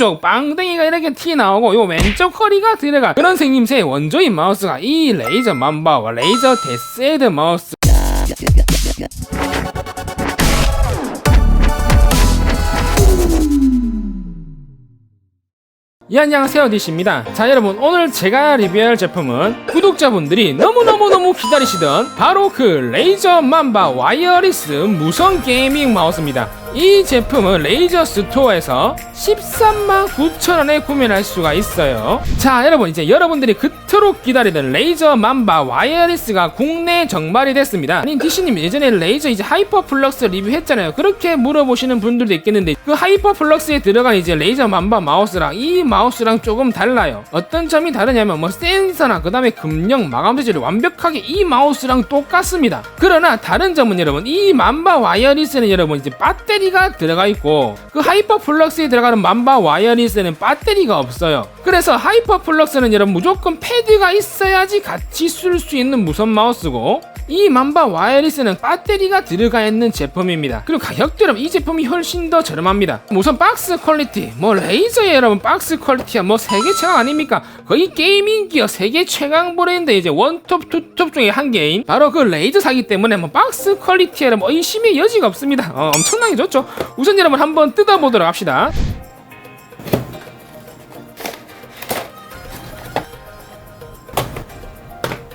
오른쪽 빵댕이가 이렇게 튀어나오고 요 왼쪽 허리가 들어가 그런 생김새의 원조인 마우스가 이 레이저 맘바와 레이저 데스헤드 마우스. 예, 안녕하세요, 디씨입니다. 자, 여러분, 오늘 제가 리뷰할 제품은 구독자분들이 너무너무 기다리시던 바로 그 레이저 맘바 와이어리스 무선 게이밍 마우스입니다. 이 제품은 레이저 스토어에서 139,000원에 구매를 할 수가 있어요. 자, 여러분, 이제 여러분들이 그토록 기다리던 레이저 맘바 와이어리스가 국내 정발이 됐습니다. 아니, 디씨님 예전에 레이저 이제 하이퍼 플럭스 리뷰했잖아요. 그렇게 물어보시는 분들도 있겠는데 그 하이퍼 플럭스에 들어간 이제 레이저 맘바 마우스랑 이 마우스랑 조금 달라요. 어떤 점이 다르냐면 뭐 센서나 그 다음에 금령 마감 재질이 완벽하게 이 마우스랑 똑같습니다. 그러나 다른 점은 여러분, 이 맘바 와이어리스는 여러분 이제 배터리가 들어가 있고 그 하이퍼 플럭스에 들어가는 맘바 와이어리스는 배터리가 없어요. 그래서 하이퍼 플럭스는 여러분 무조건 패드가 있어야지 같이 쓸 수 있는 무선 마우스고 이 맘바 와이어리스는 배터리가 들어가 있는 제품입니다. 그리고 가격도 여러분 이 제품이 훨씬 더 저렴합니다. 우선 박스 퀄리티, 뭐 레이저의 여러분 박스 퀄리티야 뭐 세계 최강 아닙니까? 거의 게이밍 기어 세계 최강 브랜드 이제 원톱 투톱 중에 한 개인 바로 그 레이저사기 때문에 뭐 박스 퀄리티에 여러분 의심의 여지가 없습니다. 엄청나게 좋죠. 우선 여러분 한번 뜯어보도록 합시다.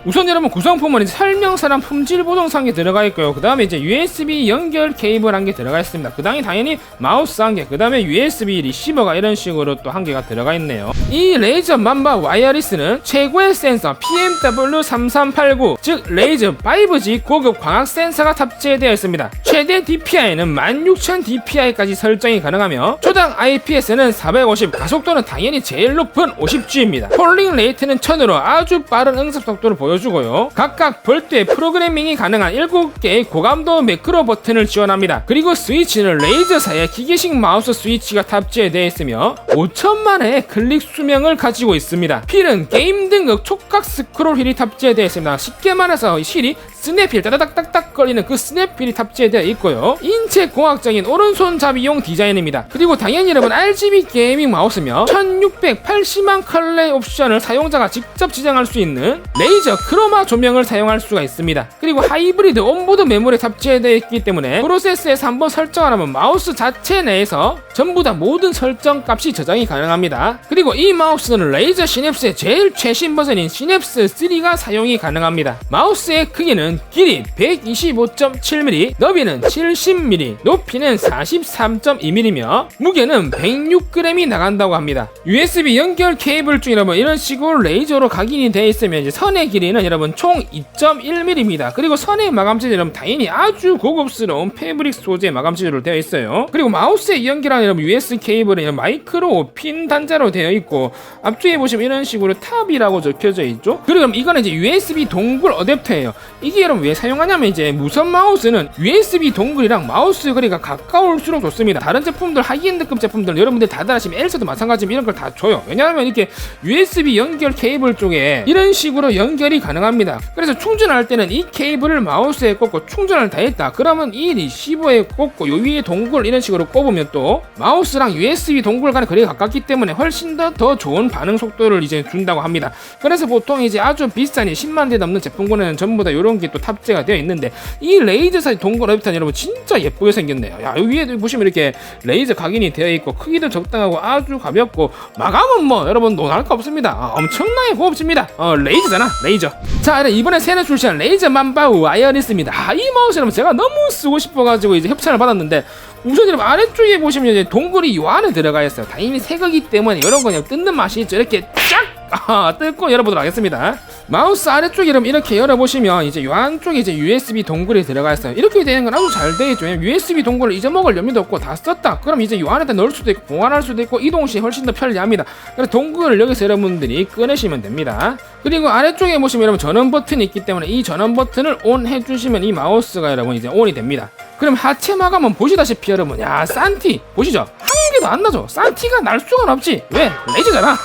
우선 여러분 구성품은 이제 설명서랑 품질 보정상에 들어가 있고요. 그 다음에 이제 USB 연결 케이블 한 개 들어가 있습니다. 그 다음에 당연히 마우스 한 개, 그 다음에 USB 리시버가 이런 식으로 또 한 개가 들어가 있네요. 이 레이저 맘바 와이어리스는 최고의 센서 PMW3389 즉 레이저 5G 고급 광학 센서가 탑재되어 있습니다. 최대 DPI는 16,000 DPI까지 설정이 가능하며 초당 IPS는 450, 가속도는 당연히 제일 높은 50G입니다. 폴링 레이트는 1000으로 아주 빠른 응습 속도를 보여주고요. 각각 별도의 프로그래밍이 가능한 7개의 고감도 매크로 버튼을 지원합니다. 그리고 스위치는 레이저사의 기계식 마우스 스위치가 탑재되어 있으며 5천만의 클릭 수명을 가지고 있습니다. 휠은 게임 등급 촉각 스크롤 휠이 탑재되어 있습니다. 쉽게 말해서 휠이 스냅휠 따다닥닥닥 거리는 그 스냅휠이 탑재되어 있고요. 인체 공학적인 오른손잡이용 디자인입니다. 그리고 당연히 여러분 RGB 게이밍 마우스며 1680만 컬러의 옵션을 사용자가 직접 지정할 수 있는 레이저 크로마 조명을 사용할 수가 있습니다. 그리고 하이브리드 온보드 메모리 탑재되어 있기 때문에 프로세스에서 한번 설정하면 마우스 자체 내에서 전부 다 모든 설정 값이 저장이 가능합니다. 그리고 이 마우스는 레이저 시냅스의 제일 최신 버전인 시냅스 3가 사용이 가능합니다. 마우스의 크기는 길이 125.7mm, 너비는 70mm, 높이는 43.2mm며 무게는 106g이 나간다고 합니다. USB 연결 케이블 중 여러분 이런 식으로 레이저로 각인이 되어 있으면 이제 선의 길이는 여러분 총 2.1mm입니다. 그리고 선의 마감 재질 여러분 당연히 아주 고급스러운 패브릭 소재 마감 재질로 되어 있어요. 그리고 마우스에 연결하는 여러분 USB 케이블은 마이크로 핀 단자로 되어 있고 앞쪽에 보시면 이런 식으로 탑이라고 적혀져 있죠. 그리고 이거는 이제 USB 동굴 어댑터예요. 이게 여러분 왜 사용하냐면 이제 무선 마우스는 USB 동굴이랑 마우스 거리가 가까울수록 좋습니다. 다른 제품들 하이엔드급 제품들 여러분들 다들 아시면 엘사도 마찬가지면 이런 걸 다 줘요. 왜냐하면 이렇게 USB 연결 케이블 쪽에 이런 식으로 연결이 가능합니다. 그래서 충전할 때는 이 케이블을 마우스에 꽂고 충전을 다 했다 그러면 이 리시버에 꽂고 요 위에 동굴 이런 식으로 꼽으면 또 마우스랑 USB 동굴 간의 거리가 가깝기 때문에 훨씬 더 좋은 반응 속도를 이제 준다고 합니다. 그래서 보통 이제 아주 비싼 10만대 넘는 제품군에는 전부 다 이런 게 또 탑재가 되어 있는데 이 레이저사의 동굴 어댑터 여러분 진짜 예쁘게 생겼네요. 야, 여기 위에 보시면 이렇게 레이저 각인이 되어 있고 크기도 적당하고 아주 가볍고 마감은 뭐 여러분 논할 거 없습니다. 엄청나게 고급집니다. 레이저잖아 레이저. 자, 이번에 새로 출시한 레이저 맘바 와이어리스입니다. 이 마우스 여러분 제가 너무 쓰고 싶어가지고 이제 협찬을 받았는데 우선 여러분 아래쪽에 보시면 이제 동굴이 요 안에 들어가 있어요. 당연히 새 거기 때문에 이런 거 그냥 뜯는 맛이 있죠. 이렇게 쫙 뜯고 열어보도록 하겠습니다. 마우스 아래쪽에 여러분 이렇게 열어보시면 이제 요 안쪽에 이제 USB 동굴이 들어가 있어요. 이렇게 되는 건 아주 잘 되어 있죠. USB 동굴을 잊어먹을 염려도 없고 다 썼다 그럼 이제 요 안에다 넣을 수도 있고 보관할 수도 있고 이동 시 훨씬 더 편리합니다. 그래서 동굴을 여기서 여러분들이 꺼내시면 됩니다. 그리고 아래쪽에 보시면 여러분 전원 버튼이 있기 때문에 이 전원 버튼을 온 해주시면 이 마우스가 여러분 이제 온이 됩니다. 그럼 하체 마감은 보시다시피 여러분 야 싼티 보시죠? 한 개도 안 나죠? 싼티가 날 수가 없지. 왜? 레이저잖아.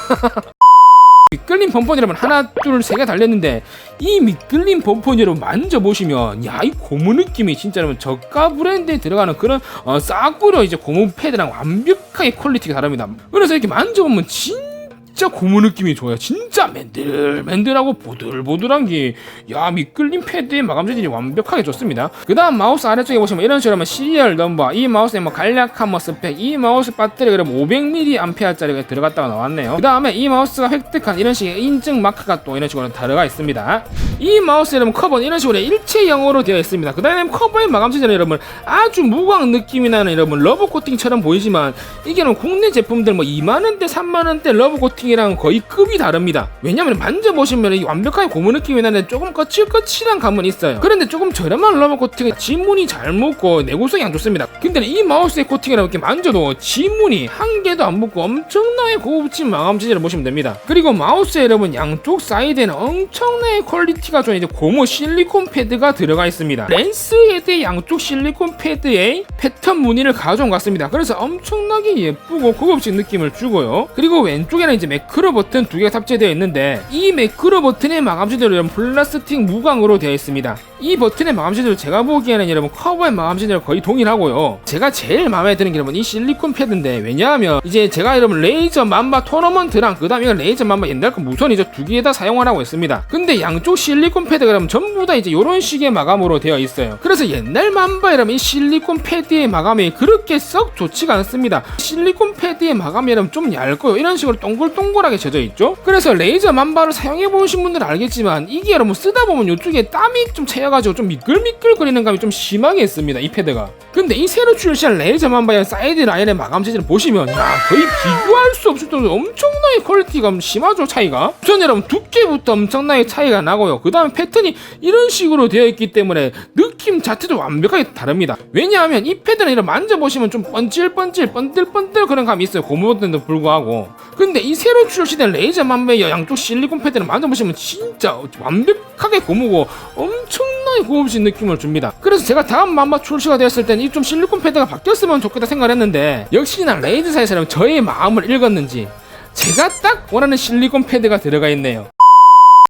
미끌린 범퍼 여러분 하나 둘 세 개 달렸는데 이 미끌린 범퍼 여러분 만져보시면 야 이 고무 느낌이 진짜 여러분 저가 브랜드에 들어가는 그런 싸구려 이제 고무 패드랑 완벽하게 퀄리티가 다릅니다. 그래서 이렇게 만져보면 진짜 고무 느낌이 좋아요. 진짜 맨들맨들하고 보들보들한 게 야 미끌린 패드의 마감 재질이 완벽하게 좋습니다. 그 다음 마우스 아래쪽에 보시면 이런 식으로 시리얼 넘버, 이 마우스에 뭐 간략한 스펙, 이 마우스 배터리가 그럼 500mAh짜리가 들어갔다가 나왔네요. 그 다음에 이 마우스가 획득한 이런 식의 인증 마크가 또 이런 식으로 들어가 있습니다. 이 마우스 여러분 커버는 이런 식으로 일체형으로 되어 있습니다. 그 다음에 커버의 마감 재질은 여러분 아주 무광 느낌이 나는 여러분 러버 코팅처럼 보이지만 이게 국내 제품들 뭐 2만원대 3만원대 러버 코팅이랑 거의 급이 다릅니다. 왜냐면 만져보시면 이 완벽하게 고무 느낌이 나는데 조금 거칠거칠한 감은 있어요. 그런데 조금 저렴한 러버 코팅은 지문이 잘 묻고 내구성이 안 좋습니다. 근데 이 마우스의 코팅이라고 이렇게 만져도 지문이 한 개도 안 묻고 엄청나게 고급진 마감 재질을 보시면 됩니다. 그리고 마우스에 여러분 양쪽 사이드에는 엄청나게 퀄리티가 좋은 이제 고무 실리콘 패드가 들어가 있습니다. 랜스 헤드의 양쪽 실리콘 패드에 패턴 무늬를 가져온 것 같습니다. 그래서 엄청나게 예쁘고 고급진 느낌을 주고요. 그리고 왼쪽에는 이제 매크로 버튼 두 개가 탑재되어 있는데 이 매크로 버튼의 마감 재질은 여러분 플라스틱 무광으로 되어 있습니다. 이 버튼의 마감 재질 제가 보기에는 여러분 커버의 마감 재질과 거의 동일하고요. 제가 제일 마음에 드는 게 여러분 이 실리콘 패드인데 왜냐하면 이제 제가 여러분 레이저 맘바 토너먼트랑 그 다음에 레이저 맘바 옛날 거 무선 이제 두 개 다 사용을 하고 있습니다. 근데 양쪽 실리콘 패드가 여러분 전부 다 이제 이런 식의 마감으로 되어 있어요. 그래서 옛날 맘바 여러분 이 실리콘 패드의 마감이 그렇게 썩 좋지가 않습니다. 실리콘 패드의 마감이 여러분 좀 얇고요. 이런 식으로 동글동글하게 젖어 있죠. 그래서 레이저 맘바를 사용해 보신 분들은 알겠지만 이게 여러분 쓰다 보면 이쪽에 땀이 좀 채여가지고 좀 미끌미끌 거리는 감이 좀 심하게 있습니다. 이 패드가. 근데 이 새로 출시한 레이저 맘바의 사이드 라인의 마감 재질을 보시면 야 거의 비교할 수 없을 정도로 엄청나게 퀄리티가 심하죠. 차이가. 우선 여러분 두께부터 엄청나게 차이가 나고요. 그 다음에 패턴이 이런 식으로 되어 있기 때문에 느낌 자체도 완벽하게 다릅니다. 왜냐하면 이 패드는 이런 만져보시면 좀 번질번질 번들번들 그런 감이 있어요. 고무버튼도 불구하고. 근데 이 새로 출시된 레이저 맘바의 양쪽 실리콘 패드를 만져보시면 진짜 완벽하게 고무고 엄청나게 고급진 느낌을 줍니다. 그래서 제가 다음 맘바 출시가 되었을 때는 이 좀 실리콘 패드가 바뀌었으면 좋겠다 생각을 했는데 역시나 레이저사에서는 저의 마음을 읽었는지 제가 딱 원하는 실리콘 패드가 들어가 있네요.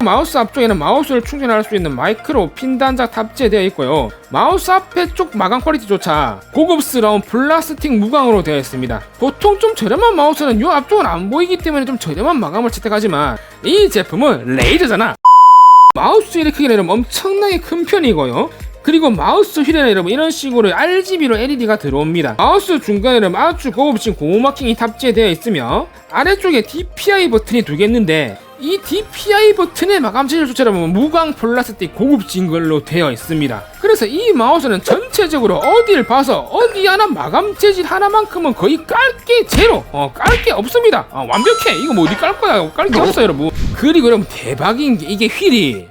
마우스 앞쪽에는 마우스를 충전할 수 있는 마이크로 핀 단자 탑재되어 있고요. 마우스 앞에 쪽 마감 퀄리티조차 고급스러운 플라스틱 무광으로 되어 있습니다. 보통 좀 저렴한 마우스는 이 앞쪽은 안 보이기 때문에 좀 저렴한 마감을 채택하지만 이 제품은 레이저잖아. 마우스 휠의 크기는 여러분 엄청나게 큰 편이고요. 그리고 마우스 휠에는 여러분 이런 식으로 RGB로 LED가 들어옵니다. 마우스 중간에는 아주 고급진 고무 마킹이 탑재되어 있으며 아래쪽에 DPI 버튼이 두 개 있는데 이 DPI 버튼의 마감 재질조차 여러분 무광 플라스틱 고급진 걸로 되어 있습니다. 그래서 이 마우스는 전체적으로 어딜 봐서 어디 하나 마감 재질 하나만큼은 거의 깔게 제로 깔게 없습니다. 완벽해. 이거 뭐 어디 깔 거야. 깔게 없어요 여러분. 그리고 여러분 대박인 게 이게 휠이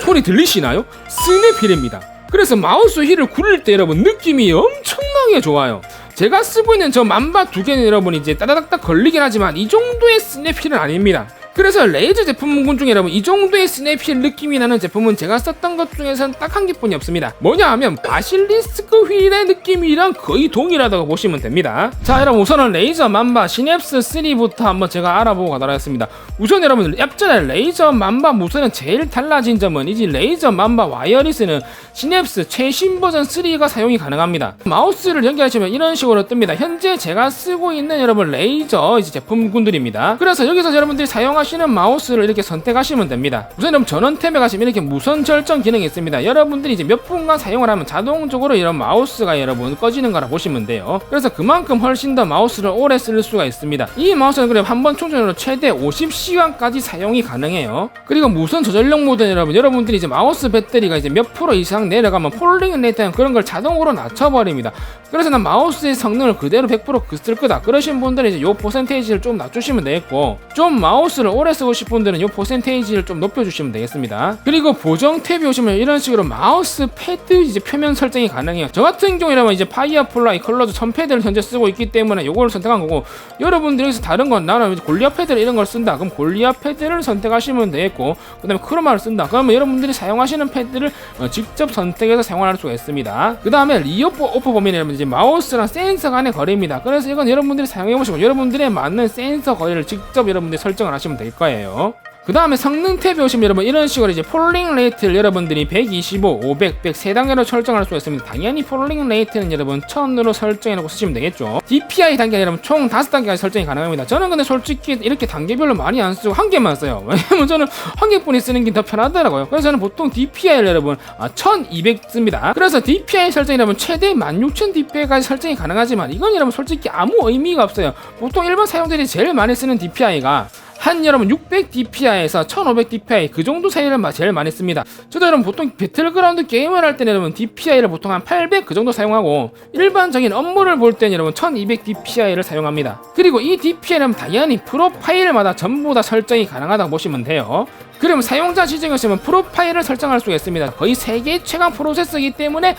소리 들리시나요? 스냅휠입니다. 그래서 마우스 휠을 굴릴 때 여러분 느낌이 엄청나게 좋아요. 제가 쓰고 있는 저 맘바 두 개는 여러분 이제 따다닥딱 걸리긴 하지만 이 정도의 스냅휠은 아닙니다. 그래서 레이저 제품군 중에 여러분 이 정도의 스냅휠 느낌이 나는 제품은 제가 썼던 것 중에서는 딱 한 개뿐이 없습니다. 뭐냐 하면 바실리스크 휠의 느낌이랑 거의 동일하다고 보시면 됩니다. 자 여러분 우선은 레이저 맘바 시냅스 3부터 한번 제가 알아보고 가도록 하겠습니다. 우선 여러분 앞전에 레이저 맘바 무선은 제일 달라진 점은 이제 레이저 맘바 와이어리스는 시냅스 최신 버전 3가 사용이 가능합니다. 마우스를 연결하시면 이런 식으로 뜹니다. 현재 제가 쓰고 있는 여러분 레이저 이제 제품군들입니다. 그래서 여기서 여러분들이 사용하시는 마우스를 이렇게 선택하시면 됩니다. 우선 여러분 전원 탭에 가시면 이렇게 무선 절전 기능이 있습니다. 여러분들이 이제 몇 분간 사용을 하면 자동적으로 이런 마우스가 여러분 꺼지는 거라 보시면 돼요. 그래서 그만큼 훨씬 더 마우스를 오래 쓸 수가 있습니다. 이 마우스는 그럼 한번 충전으로 최대 50시간까지 사용이 가능해요. 그리고 무선 저전력 모드는 여러분들이 이제 마우스 배터리가 이제 몇 프로 이상 내려가면 폴링 레이트는 그런 걸 자동으로 낮춰버립니다. 그래서 난 마우스의 성능을 그대로 100% 쓸 거다 그러신 분들은 이제 요 퍼센테이지를 좀 낮추시면 되겠고 좀 마우스를 오래 쓰고 싶은 분들은 이 퍼센테이지를 좀 높여주시면 되겠습니다. 그리고 보정 탭이 오시면 이런 식으로 마우스 패드 이제 표면 설정이 가능해요. 저 같은 경우라면 이제 파이어플라이 컬러드 1000패드를 현재 쓰고 있기 때문에 이걸 선택한 거고, 여러분들 여기서 다른 건 나는 골리앗 패드 이런 걸 쓴다 그럼 골리앗 패드를 선택하시면 되겠고, 그 다음에 크로마를 쓴다 그러면 여러분들이 사용하시는 패드를 직접 선택해서 사용할 수가 있습니다. 그 다음에 리오프 오프 범위는 이제 마우스랑 센서 간의 거리입니다. 그래서 이건 여러분들이 사용해보시고 여러분들의 맞는 센서 거리를 직접 여러분들이 설정을 하시면 될 거예요. 그 다음에 성능 탭에 오시면 여러분 이런 식으로 이제 폴링 레이트를 여러분들이 125, 500, 100 3단계로 설정할 수가 있습니다. 당연히 폴링 레이트는 여러분 1000으로 설정해 놓고 쓰시면 되겠죠. DPI 단계는 여러분 총 5단계까지 설정이 가능합니다. 저는 근데 솔직히 이렇게 단계별로 많이 안 쓰고 한 개만 써요. 왜냐면 저는 한 개뿐이 쓰는 게 더 편하더라고요. 그래서 저는 보통 DPI를 여러분 1200 씁니다. 그래서 DPI 설정이 여러분 최대 16000 DPI까지 설정이 가능하지만 이건 여러분 솔직히 아무 의미가 없어요. 보통 일반 사용자들이 제일 많이 쓰는 DPI가 한 여러분 600 DPI에서 1500 DPI 그 정도 사이를 제일 많이 씁니다. 저도 여러분 보통 배틀그라운드 게임을 할 때는 여러분 DPI를 보통 한 800 그 정도 사용하고, 일반적인 업무를 볼 때는 여러분 1200 DPI를 사용합니다. 그리고 이 DPI는 당연히 프로파일마다 전부 다 설정이 가능하다고 보시면 돼요. 그러면 사용자 지정이었으면 프로파일을 설정할 수가 있습니다. 거의 세계 최강 프로세서이기 때문에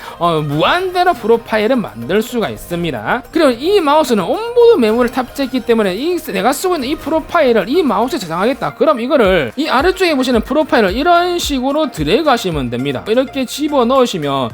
무한대로 프로파일을 만들 수가 있습니다. 그리고 이 마우스는 온보드 메모를 탑재했기 때문에 내가 쓰고 있는 이 프로파일을 이 마우스에 저장하겠다 그럼 이거를 이 아래쪽에 보시는 프로파일을 이런 식으로 드래그 하시면 됩니다. 이렇게 집어 넣으시면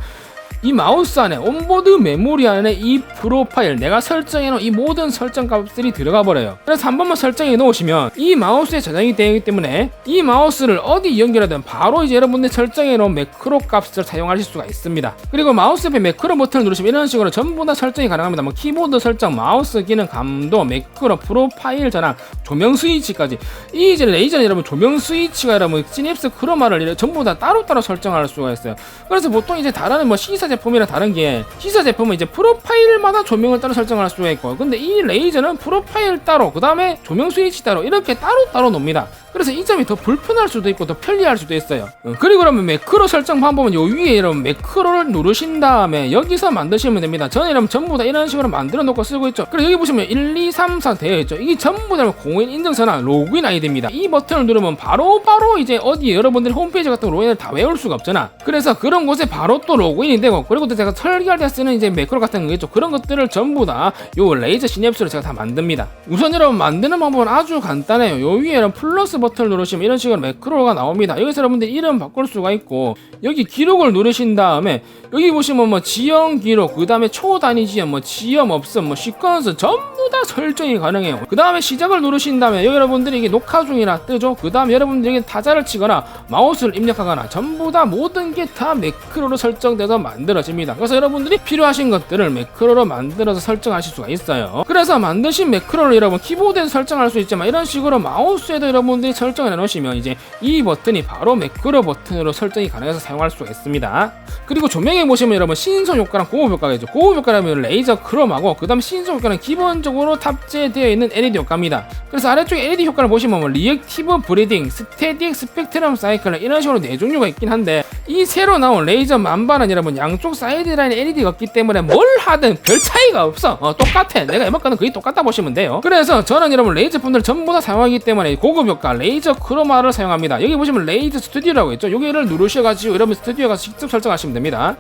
이 마우스 안에 온보드 메모리 안에 이 프로파일 내가 설정해 놓은 이 모든 설정 값들이 들어가 버려요. 그래서 한 번만 설정해 놓으시면 이 마우스에 저장이 되기 때문에 이 마우스를 어디 연결하든 바로 이제 여러분들 설정해 놓은 매크로 값을 사용하실 수가 있습니다. 그리고 마우스 옆에 매크로 버튼을 누르시면 이런 식으로 전부 다 설정이 가능합니다. 뭐 키보드 설정, 마우스 기능, 감도, 매크로, 프로파일 전환, 조명 스위치까지. 이 이제 레이저는 여러분 조명 스위치가 여러분 시냅스 크로마를 전부 다 따로따로 설정할 수가 있어요. 그래서 보통 이제 다른 뭐 시사 제품이랑 다른 게, 시사 제품은 이제 프로파일마다 조명을 따로 설정할 수가 있고, 근데 이 레이저는 프로파일 따로 그 다음에 조명 스위치 따로 이렇게 따로 놉니다. 그래서 이 점이 더 불편할 수도 있고 더 편리할 수도 있어요. 그리고 그러면 매크로 설정 방법은 요 위에 이런 매크로를 누르신 다음에 여기서 만드시면 됩니다. 저는 이러면 전부 다 이런 식으로 만들어 놓고 쓰고 있죠. 그리고 여기 보시면 1, 2, 3, 4 되어 있죠. 이게 전부 다 공인 인증서나 로그인 아이디입니다. 이 버튼을 누르면 바로 이제 어디 여러분들 홈페이지 같은 로그인을 다 외울 수가 없잖아. 그래서 그런 곳에 바로 또 로그인이 되고, 그리고 또 제가 설계할 때 쓰는 이제 매크로 같은 거 있죠. 그런 것들을 전부 다 요 레이저 시냅스로 제가 다 만듭니다. 우선 여러분 만드는 방법은 아주 간단해요. 요 위에 이런 플러스 버튼을 누르시면 이런 식으로 매크로가 나옵니다. 여기서 여러분들 이름 바꿀 수가 있고, 여기 기록을 누르신 다음에 여기 보시면 뭐 지연 기록, 그 다음에 초단위 지연, 뭐 지연 없음, 뭐 시퀀스 전부 다 설정이 가능해요. 그 다음에 시작을 누르신 다음에 여러분들이 이게 녹화 중이라 뜨죠. 그 다음에 여러분들이 타자를 치거나 마우스를 입력하거나 전부 다 모든 게 다 매크로로 설정돼서 만들어집니다. 그래서 여러분들이 필요하신 것들을 매크로로 만들어서 설정하실 수가 있어요. 그래서 만드신 매크로를 여러분 키보드에서 설정할 수 있지만 이런 식으로 마우스에도 여러분들이 설정을 해놓으시면 이제 이 버튼이 바로 매크로 버튼으로 설정이 가능해서 사용할 수가 있습니다. 그리고 조명에 보시면 여러분 신속 효과랑 고급 효과가 있죠. 고급 효과라면 레이저 크롬하고, 그 다음 신속 효과는 기본적으로 탑재되어 있는 LED 효과입니다. 그래서 아래쪽에 LED 효과를 보시면 뭐 리액티브 브리딩, 스태틱, 스펙트럼 사이클 이런 식으로 4종류가 있긴 한데, 이 새로 나온 레이저 만반은 여러분 양쪽 사이드 라인에 LED가 없기 때문에 뭘 하든 별 차이가 없어. 똑같아. 내가 에버카는 거의 똑같다 보시면 돼요. 그래서 저는 여러분 레이저 폰들을 전부 다 사용하기 때문에 고급 효과 레이저 크로마를 사용합니다. 여기 보시면 레이저 스튜디오라고 있죠. 여기를 누르셔가지고 여러분 스튜디오 가서 직접 설정하시면 됩니다.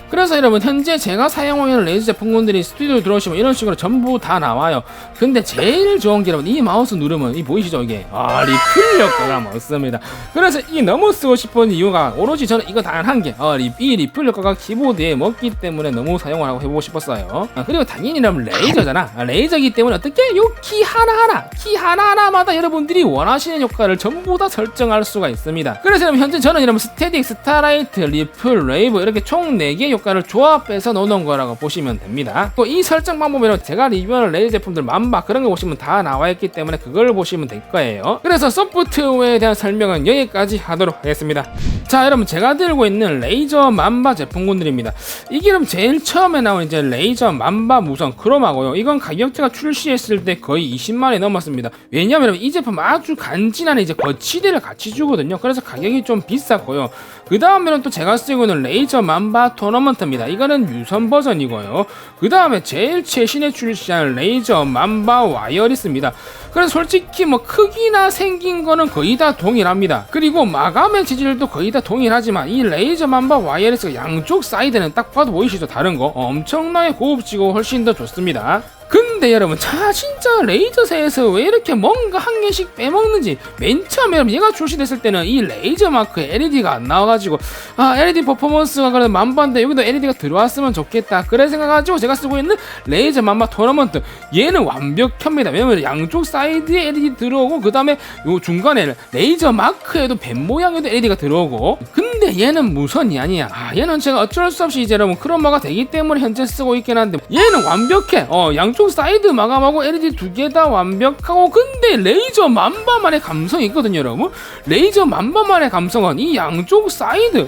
그래서 여러분 현재 제가 사용하고 있는 레이저 제품군들이 스튜디오에 들어오시면 이런 식으로 전부 다 나와요. 근데 제일 좋은 게 여러분 이 마우스 누르면 이 보이시죠? 이게 리필 효과가 많습니다. 그래서 이 너무 쓰고 싶은 이유가 오로지 저는 이거 단 한 개, 이 리필 효과가 키보드에 먹기 때문에 너무 사용을 하고 해보고 싶었어요. 그리고 당연히 여러분 레이저잖아. 레이저이기 때문에 어떻게 요 키 하나하나마다 여러분들이 원하시는 효과를 전부 다 설정할 수가 있습니다. 그래서 여러분 현재 저는 여러분 스태틱, 스타라이트, 리플, 레이브 이렇게 총 4개 효과를 조합해서 넣어놓은 거라고 보시면 됩니다. 또 이 설정 방법이랑 제가 리뷰하는 레이저 제품들 만바 그런 거 보시면 다 나와있기 때문에 그걸 보시면 될 거예요. 그래서 소프트웨어에 대한 설명은 여기까지 하도록 하겠습니다. 자, 여러분 제가 들고 있는 레이저 만바 제품군들입니다. 이게 그럼 제일 처음에 나온 이제 레이저 만바 무선 크롬하고요. 이건 가격대가 출시했을 때 거의 20만원이 넘었습니다. 왜냐면 이 제품 아주 간지나는 이제 거치대를 같이 주거든요. 그래서 가격이 좀 비쌌고요. 그 다음에는 또 제가 쓰고 있는 레이저 만바 토너먼트 토너먼트입니다. 이거는 유선 버전이고요. 그 다음에 제일 최신에 출시한 레이저 맘바 와이어리스입니다. 그래서 솔직히 뭐 크기나 생긴 거는 거의 다 동일합니다. 그리고 마감의 재질도 거의 다 동일하지만 이 레이저 맘바 와이어리스가 양쪽 사이드는 딱 봐도 보이시죠? 다른 거 엄청나게 고급지고 훨씬 더 좋습니다. 근데 여러분 진짜 레이저세에서 왜 이렇게 뭔가 한 개씩 빼먹는지. 맨 처음에 여러분 얘가 출시됐을 때는 이 레이저 마크에 LED가 안 나와가지고 LED 퍼포먼스가 그래도 만반데 여기도 LED가 들어왔으면 좋겠다 그래 생각가지고 제가 쓰고 있는 레이저 맘바 토너먼트 얘는 완벽합니다. 왜냐면 양쪽 사이드에 LED 들어오고 그 다음에 요 중간에 레이저 마크에도 뱀 모양에도 LED가 들어오고. 근데 얘는 무선이 아니야. 얘는 제가 어쩔 수 없이 이제 여러분 크로마가 되기 때문에 현재 쓰고 있긴 한데 얘는 완벽해. 양쪽 사이드 마감하고 LED 두 개 다 완벽하고. 근데 레이저 맘바만의 감성이 있거든요 여러분. 레이저 맘바만의 감성은 이 양쪽 사이드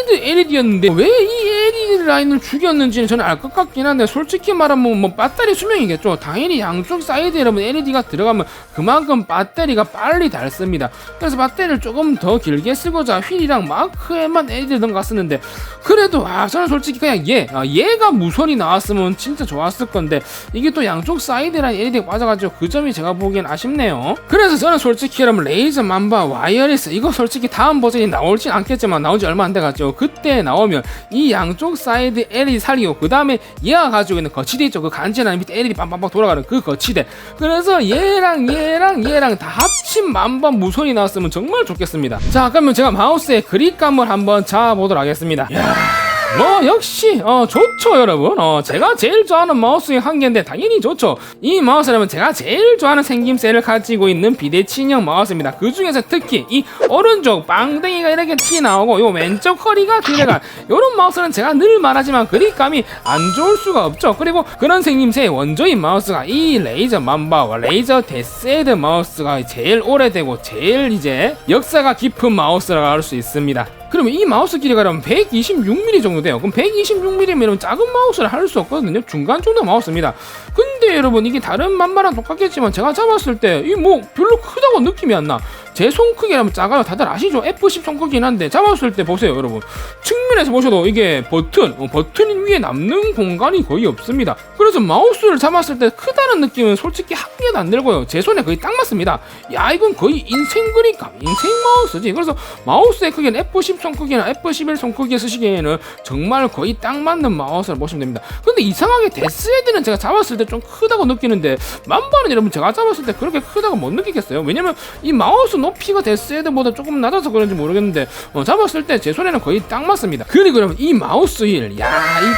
LED였는데 왜 이 LED 라인을 죽였는지는 저는 알 것 같긴 한데 솔직히 말하면 뭐 배터리 수명이겠죠. 당연히 양쪽 사이드에 여러분 LED가 들어가면 그만큼 배터리가 빨리 닳습니다. 그래서 배터리를 조금 더 길게 쓰고자 휠이랑 마크에만 LED를 넣어갔었는데 그래도 저는 솔직히 그냥 얘가 무선이 나왔으면 진짜 좋았을 건데 이게 또 양쪽 사이드 라인 LED가 빠져가지고 그 점이 제가 보기엔 아쉽네요. 그래서 저는 솔직히 여러분 레이저 맘바 와이어리스 이거 솔직히 다음 버전이 나올진 않겠지만 나온지 얼마 안 돼가지고 그때 나오면 이 양쪽 사이드 LED 살리고 그 다음에 얘가 가지고 있는 거치대 있죠. 그 간지나는 밑에 LED 빵빵빵 돌아가는 그 거치대. 그래서 얘랑 다 합친 맘바 무선이 나왔으면 정말 좋겠습니다. 자 그러면 제가 마우스의 그립감을 한번 잡아보도록 하겠습니다. 뭐 역시 좋죠 여러분. 제가 제일 좋아하는 마우스의 한 개인데 당연히 좋죠. 이 마우스라면 제가 제일 좋아하는 생김새를 가지고 있는 비대칭형 마우스입니다. 그 중에서 특히 이 오른쪽 빵댕이가 이렇게 튀어나오고 요 왼쪽 허리가 길어간 요런 마우스는 제가 늘 말하지만 그립감이 안 좋을 수가 없죠. 그리고 그런 생김새의 원조인 마우스가 이 레이저 맘바와 레이저 데스헤드 마우스가 제일 오래되고 제일 이제 역사가 깊은 마우스라고 할 수 있습니다. 그러면 이 마우스 길이가 126mm 정도 돼요. 그럼 126mm면 작은 마우스를 할 수 없거든요. 중간 정도 마우스입니다. 근데 여러분 이게 다른 맘바랑 똑같겠지만 제가 잡았을 때 이 뭐 별로 크다고 느낌이 안 나. 제 손 크기라면 작아요. 다들 아시죠? F10 손 크기긴 한데 잡았을 때 보세요 여러분. 측면에서 보셔도 이게 버튼 위에 남는 공간이 거의 없습니다. 그래서 마우스를 잡았을 때 크다는 느낌은 솔직히 한 개도 안 들고요. 제 손에 거의 딱 맞습니다. 야 이건 거의 인생 그립감, 인생 마우스지. 그래서 마우스의 크기는 F10 손 크기나 F11 손 크기에 쓰시기에는 정말 거의 딱 맞는 마우스를 보시면 됩니다. 근데 이상하게 데스헤드는 제가 잡았을 때 좀 크다고 느끼는데 맘바는 여러분 제가 잡았을 때 그렇게 크다고 못 느끼겠어요. 왜냐면 이 마우스 높이가 데스헤드보다 조금 낮아서 그런지 모르겠는데 잡았을 때 제 손에는 거의 딱 맞습니다. 그리고 여러분 이 마우스 힐 이거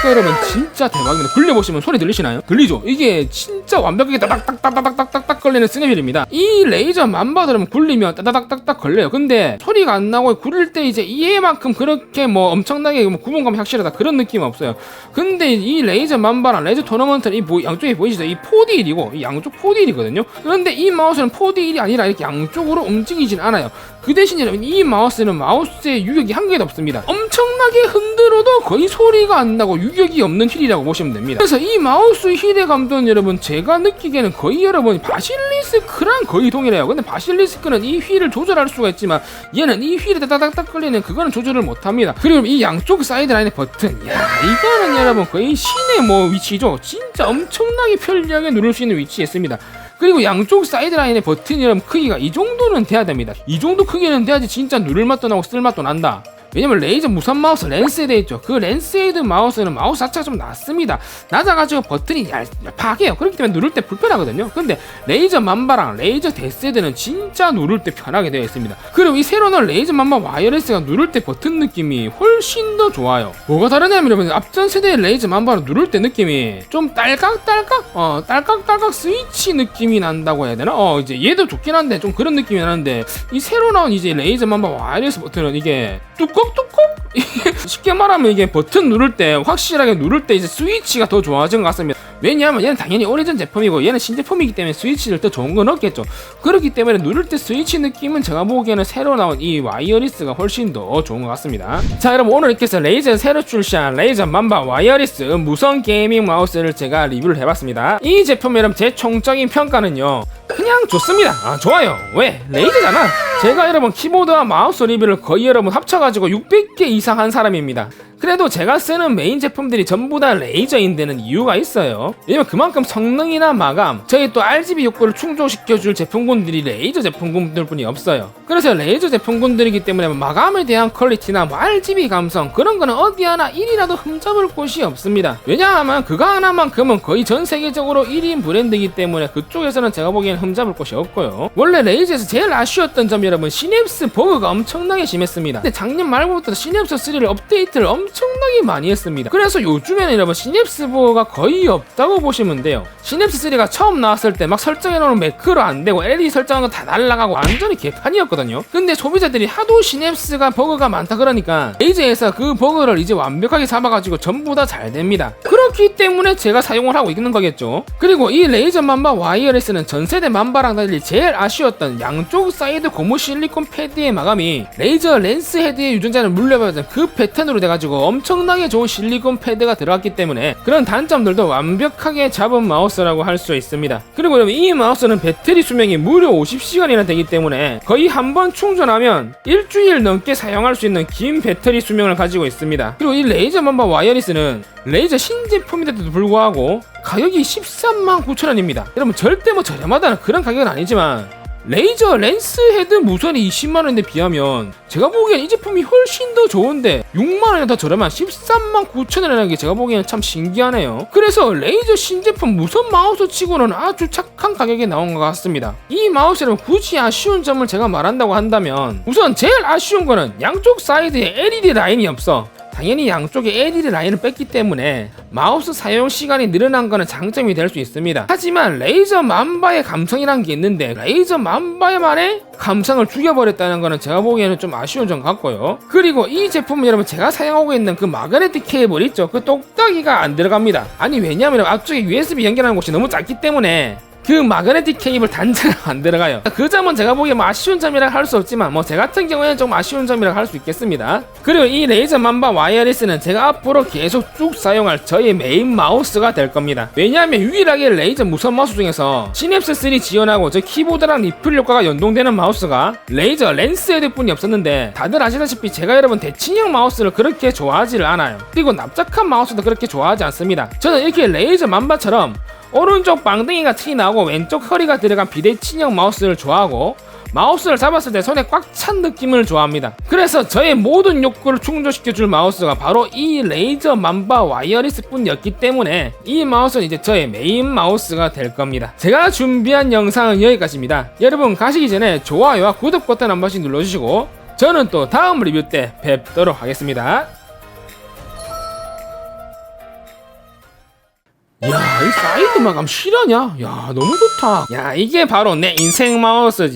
여러분 진짜 대박입니다. 굴려보시면 소리 들리시나요? 들리죠? 이게 진짜 완벽하게 따닥따닥따닥따닥 걸리는 스냅힐입니다. 이 레이저 맘바들은 굴리면 따닥따닥따닥 걸려요. 근데 소리가 안 나고 굴릴 때 이제 이해만큼 그렇게 뭐 엄청나게 구분감이 확실하다 그런 느낌은 없어요. 근데 이 레이저 맘바랑 레이저 토너먼트는 양쪽에 보이시죠? 이 4D 힐이고 이 양쪽 4D 힐이거든요. 그런데 이 마우스는 4D 힐이 아니라 이렇게 양쪽으로 움직이진 않아요. 그 대신 여러분 이 마우스는 마우스의 유격이 한 개도 없습니다. 엄청나게 흔들어도 거의 소리가 안 나고 유격이 없는 힐이라고 보시면 됩니다. 그래서 이 마우스 힐의 감도는 여러분 제가 느끼기에는 거의 여러분 바실리스크랑 거의 동일해요. 근데 바실리스크는 이 휠을 조절할 수가 있지만 얘는 이 휠에 따닥따닥 걸리는 그거는 조절을 못합니다. 그리고 이 양쪽 사이드 라인의 버튼 이거는 여러분 거의 신의 뭐 위치죠. 진짜 엄청나게 편리하게 누를 수 있는 위치에 있습니다. 그리고 양쪽 사이드 라인의 버튼이 여러분 크기가 이 정도는 돼야 됩니다. 이 정도 크기는 돼야지 진짜 누를 맛도 나고 쓸 맛도 난다. 왜냐면 레이저 무선 마우스 랜스헤드 있죠. 그 랜스헤드 마우스는 마우스 자체가 좀 낮습니다. 낮아가지고 버튼이 얄팍해요. 그렇기 때문에 누를 때 불편하거든요. 근데 레이저 맘바랑 레이저 데스헤드는 진짜 누를 때 편하게 되어 있습니다. 그리고 이 새로 나온 레이저 맘바 와이어리스가 누를 때 버튼 느낌이 훨씬 더 좋아요. 뭐가 다르냐면 여러분 앞전 세대의 레이저 맘바는 누를 때 느낌이 좀 딸깍딸깍 스위치 느낌이 난다고 해야 되나? 이제 얘도 좋긴 한데 좀 그런 느낌이 나는데 이 새로 나온 이제 레이저 맘바 와이어리스 버튼은 이게 뚜껑 쉽게 말하면 이게 버튼 누를 때 확실하게 누를 때 이제 스위치가 더 좋아진 것 같습니다. 왜냐하면 얘는 당연히 오래전 제품이고 얘는 신제품이기 때문에 스위치를 더 좋은 건 없겠죠. 그렇기 때문에 누를 때 스위치 느낌은 제가 보기에는 새로 나온 이 와이어리스가 훨씬 더 좋은 것 같습니다. 자 여러분 오늘 이렇게 해서 레이저 새로 출시한 레이저 맘바 와이어리스 무선 게이밍 마우스를 제가 리뷰를 해봤습니다. 이 제품 여러분 제 총적인 평가는요 그냥 좋습니다. 좋아요. 왜? 레이저잖아. 제가 여러분 키보드와 마우스 리뷰를 거의 여러분 합쳐가지고 600개 이상 한 사람입니다. 그래도 제가 쓰는 메인 제품들이 전부 다 레이저인 데는 이유가 있어요. 왜냐면 그만큼 성능이나 마감, 저희 또 RGB 욕구를 충족시켜줄 제품군들이 레이저 제품군들 뿐이 없어요. 그래서 레이저 제품군들이기 때문에 마감에 대한 퀄리티나 뭐 RGB 감성 그런 거는 어디 하나 1이라도 흠잡을 곳이 없습니다. 왜냐하면 그거 하나만큼은 거의 전 세계적으로 1인 브랜드이기 때문에 그쪽에서는 제가 보기엔 흠잡을 곳이 없고요. 원래 레이저에서 제일 아쉬웠던 점이 여러분 시냅스 버그가 엄청나게 심했습니다. 근데 작년 말부터 시냅스 3를 업데이트를 엄청나게 많이 했습니다. 그래서 요즘에는 여러분 시냅스 버그가 거의 없다고 보시면 돼요. 시냅스 3가 처음 나왔을 때 막 설정해놓은 매크로 안되고 LED 설정한 거 다 날라가고 완전히 개판이었거든요. 근데 소비자들이 하도 시냅스가 버그가 많다 그러니까 레이저에서 그 버그를 이제 완벽하게 잡아가지고 전부 다 잘 됩니다. 그렇기 때문에 제가 사용을 하고 있는 거겠죠. 그리고 이 레이저 맘바 와이어리스는 전세대 맘바랑 달리 제일 아쉬웠던 양쪽 사이드 고무 실리콘 패드의 마감이 레이저 렌스 헤드의 유전자를 물려받은 그 패턴으로 돼가지고 엄청나게 좋은 실리콘 패드가 들어갔기 때문에 그런 단점들도 완벽하게 잡은 마우스라고 할 수 있습니다. 그리고 여러분 이 마우스는 배터리 수명이 무려 50시간이나 되기 때문에 거의 한 번 충전하면 일주일 넘게 사용할 수 있는 긴 배터리 수명을 가지고 있습니다. 그리고 이 레이저 맘바 와이어리스는 레이저 신제품인데도 불구하고 가격이 13만 9천원입니다. 여러분 절대 뭐 저렴하다는 그런 가격은 아니지만 레이저 렌스 헤드 무선이 20만원인데 비하면 제가 보기엔 이 제품이 훨씬 더 좋은데 6만원이나 더 저렴한 13만 9천원이라는 게 제가 보기에는 참 신기하네요. 그래서 레이저 신제품 무선 마우스 치고는 아주 착한 가격에 나온 것 같습니다. 이 마우스는 굳이 아쉬운 점을 제가 말한다고 한다면 우선 제일 아쉬운 거는 양쪽 사이드에 LED 라인이 없어. 당연히 양쪽에 LED 라인을 뺐기 때문에 마우스 사용 시간이 늘어난 거는 장점이 될 수 있습니다. 하지만 레이저 맘바의 감성이란 게 있는데 레이저 맘바만의 감성을 죽여버렸다는 거는 제가 보기에는 좀 아쉬운 점 같고요. 그리고 이 제품은 여러분 제가 사용하고 있는 그 마그네틱 케이블 있죠? 그 똑딱이가 안 들어갑니다. 아니 왜냐면 앞쪽에 USB 연결하는 곳이 너무 작기 때문에 그 마그네틱 케이블 단자가 안 들어가요. 그 점은 제가 보기에 뭐 아쉬운 점이라 할 수 없지만 뭐 제 같은 경우에는 좀 아쉬운 점이라 할 수 있겠습니다. 그리고 이 레이저 맘바 와이어리스는 제가 앞으로 계속 쭉 사용할 저의 메인 마우스가 될 겁니다. 왜냐하면 유일하게 레이저 무선 마우스 중에서 시냅스 3 지원하고 저 키보드랑 리플 효과가 연동되는 마우스가 레이저 렌스 헤드 뿐이 없었는데 다들 아시다시피 제가 여러분 대칭형 마우스를 그렇게 좋아하지를 않아요. 그리고 납작한 마우스도 그렇게 좋아하지 않습니다. 저는 이렇게 레이저 맘바처럼 오른쪽 방댕이가 튀 나오고 왼쪽 허리가 들어간 비대칭형 마우스를 좋아하고 마우스를 잡았을 때 손에 꽉 찬 느낌을 좋아합니다. 그래서 저의 모든 욕구를 충족시켜줄 마우스가 바로 이 레이저 맘바 와이어리스 뿐이었기 때문에 이 마우스는 이제 저의 메인 마우스가 될 겁니다. 제가 준비한 영상은 여기까지입니다. 여러분 가시기 전에 좋아요와 구독 버튼 한 번씩 눌러주시고 저는 또 다음 리뷰 때 뵙도록 하겠습니다. 야, 이 사이드 마감 실화냐? 야, 너무 좋다. 야, 이게 바로 내 인생 마우스지.